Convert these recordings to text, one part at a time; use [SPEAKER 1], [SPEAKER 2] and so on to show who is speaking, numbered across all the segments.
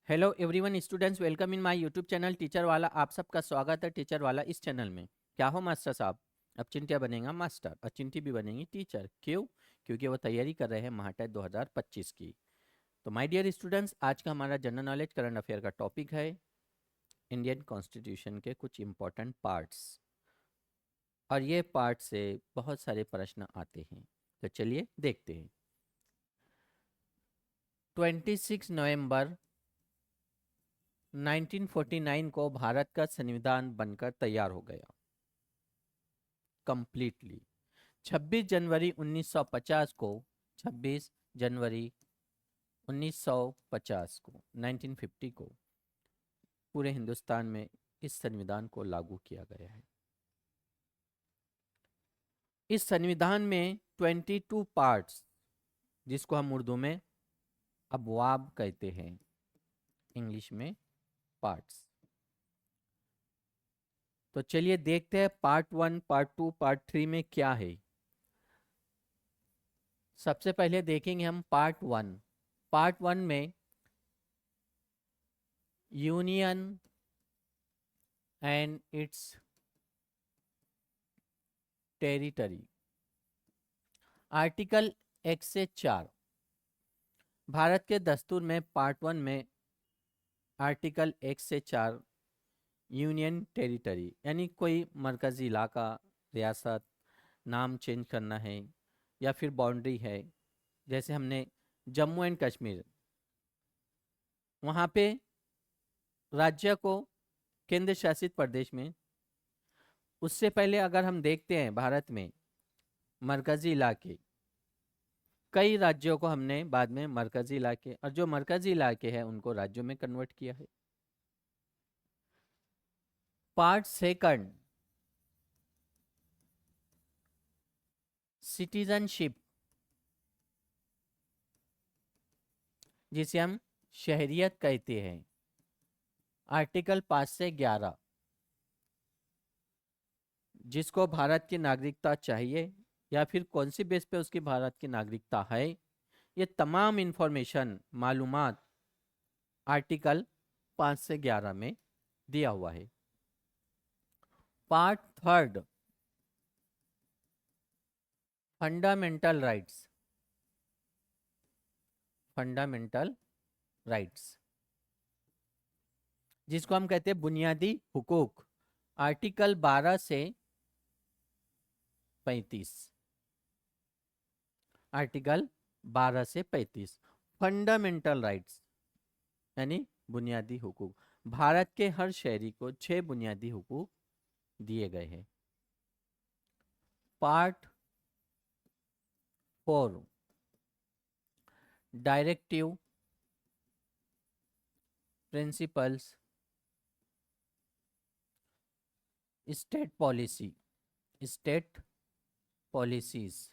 [SPEAKER 1] Hello everyone students, welcome in my YouTube channel teacher वाला। आप सबका स्वागत है टीचर वाला इस चैनल में। क्या हो मास्टर साहब, अब चिंटिया बनेगा मास्टर और चिंटी भी बनेंगी टीचर। क्यों? क्योंकि वो तैयारी कर रहे हैं महाटेट 2025 की। तो माय डियर स्टूडेंट्स, आज का हमारा जनरल नॉलेज करंट अफेयर का टॉपिक है इंडियन कॉन्स्टिट्यूशन के कुछ इंपॉर्टेंट पार्ट्स, और ये पार्ट से बहुत सारे प्रश्न आते हैं। तो चलिए देखते हैं। 26 नवंबर 1949 को भारत का संविधान बनकर तैयार हो गया कंप्लीटली। 26 जनवरी 1950 को 26 जनवरी 1950 को 1950 को पूरे हिंदुस्तान में इस संविधान को लागू किया गया है। इस संविधान में 22 पार्ट्स, जिसको हम उर्दू में अबवाब कहते हैं, इंग्लिश में पार्ट्स। तो चलिए देखते हैं पार्ट 1, पार्ट 2, पार्ट 3 में क्या है। सबसे पहले देखेंगे हम पार्ट 1। पार्ट 1 में union and it's territory. Article 1 से 4 भारत के दस्तूर में पार्ट 1 में आर्टिकल 1 से 4 यूनियन टेरिटरी यानी कोई मरकजी इलाका, रियासत, नाम चेंज करना है या फिर बाउंड्री है। जैसे हमने जम्मू एंड कश्मीर, वहाँ पे राज्य को केंद्र शासित प्रदेश में, उससे पहले अगर हम देखते हैं भारत में मरकजी इलाके, कई राज्यों को हमने बाद में मरकजी इलाके, और जो मरकजी इलाके हैं उनको राज्यों में कन्वर्ट किया है। पार्ट सेकंड सिटीजनशिप, जिसे हम शहरियत कहते हैं। आर्टिकल 5 से 11 जिसको भारत की नागरिकता चाहिए या फिर कौन सी बेस पे उसकी भारत की नागरिकता है, ये तमाम इंफॉर्मेशन, मालूमात आर्टिकल 5 से 11 में दिया हुआ है। Part third fundamental rights. Fundamental rights जिसको हम कहते हैं बुनियादी हुकूक। आर्टिकल 12 से 35, आर्टिकल 12 से 35 फंडामेंटल राइट्स यानी बुनियादी हुकूक। भारत के हर शहरी को 6 बुनियादी हुकूक दिए गए हैं। Part 4 directive principles state policy, state policies.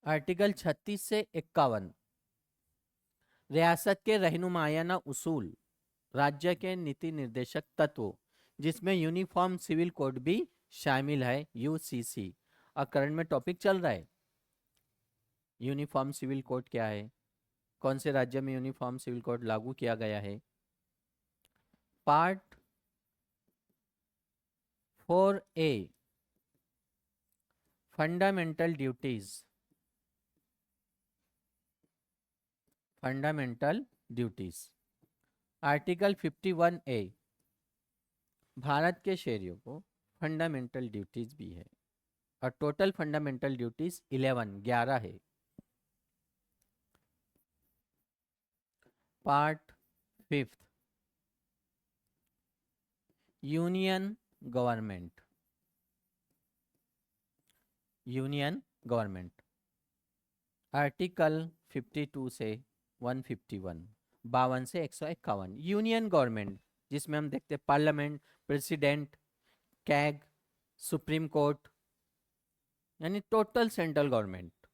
[SPEAKER 1] Article 36 से 51 रियासत के रहनुमायाना उसूल, राज्य के नीति निर्देशक तत्व, जिसमें यूनिफॉर्म सिविल कोड भी शामिल है, यूसीसी। और करंट में टॉपिक चल रहा है यूनिफॉर्म सिविल कोड क्या है, कौन से राज्य में यूनिफॉर्म सिविल कोड लागू किया गया है। Part 4A fundamental duties. Fundamental duties article 51A Bharat के शहरियों को फंडामेंटल ड्यूटीज भी है, और टोटल फंडामेंटल ड्यूटीज 11 है। Part 5 union government. Union government article 52 से 151, 52 से 151 यूनियन गवर्नमेंट, जिसमें हम देखते हैं parliament, president, CAG, supreme court, यानी टोटल सेंट्रल गवर्नमेंट।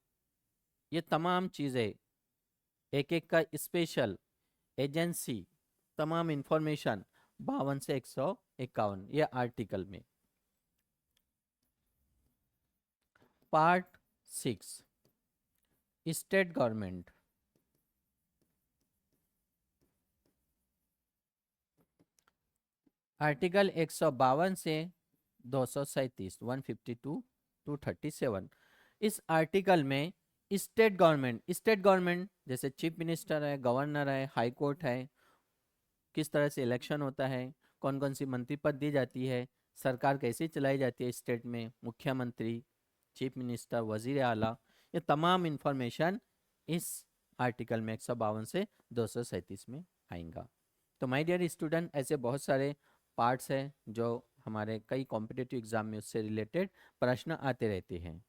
[SPEAKER 1] ये तमाम चीज़ें, एक एक का स्पेशल एजेंसी, तमाम इंफॉर्मेशन 52 से 151 ये आर्टिकल में। पार्ट 6 स्टेट गवर्नमेंट, आर्टिकल 152 से 237, 152 टू 37। इस आर्टिकल में स्टेट गवर्नमेंट जैसे चीफ मिनिस्टर है, गवर्नर है, हाई कोर्ट है, किस तरह से इलेक्शन होता है, कौन कौन सी मंत्री पद दी जाती है, सरकार कैसे चलाई जाती है स्टेट में, मुख्यमंत्री, चीफ मिनिस्टर, वजीर आला, ये तमाम इंफॉर्मेशन इस आर्टिकल में 152 से 237 में आएगा। तो माय डियर स्टूडेंट, ऐसे बहुत सारे पार्ट्स हैं जो हमारे कई कॉम्पिटिटिव एग्जाम में उससे रिलेटेड प्रश्न आते रहते हैं।